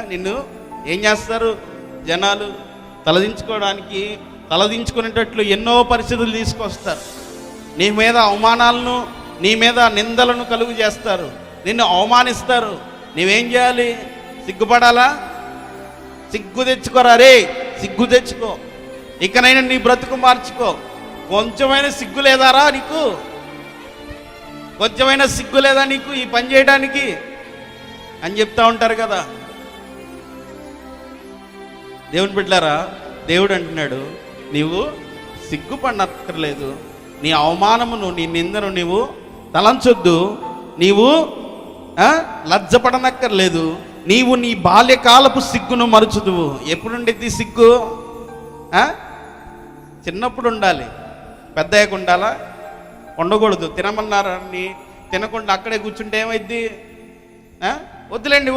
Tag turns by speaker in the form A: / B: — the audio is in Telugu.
A: నిన్ను ఏం చేస్తారు జనాలు? తలదించుకునేటట్లు ఎన్నో పరిస్థితులు తీసుకొస్తారు. నీ మీద అవమానాలను, నీ మీద నిందలను కలుగు చేస్తారు, నిన్ను అవమానిస్తారు. నీవేం చేయాలి? సిగ్గుపడాలా? సిగ్గు తెచ్చుకోరా రే, సిగ్గు తెచ్చుకో. ఇకనైనా నీ బ్రతుకు మార్చుకో. కొంచెమైన సిగ్గు లేదారా నీకు? కొంచెమైనా సిగ్గు లేదా నీకు ఈ పని చేయడానికి అని చెప్తా ఉంటారు కదా. దేవుని బిడ్డలారా, దేవుడు అంటున్నాడు, నీవు సిగ్గుపడనక్కర్లేదు, నీ అవమానమును, నీ నిందను నీవు తలంచొద్దు, నీవు లజ్జపడనక్కర్లేదు. నీవు నీ బాల్యకాలపు సిగ్గును మరుచుదువు. ఎప్పుడుండిద్ది సిగ్గు? చిన్నప్పుడు ఉండాలి, పెద్దయ్యాక ఉండాలా? ఉండకూడదు. తినమన్నారని తినకుండా అక్కడే కూర్చుంటే ఏమైద్ది? వద్దులేండి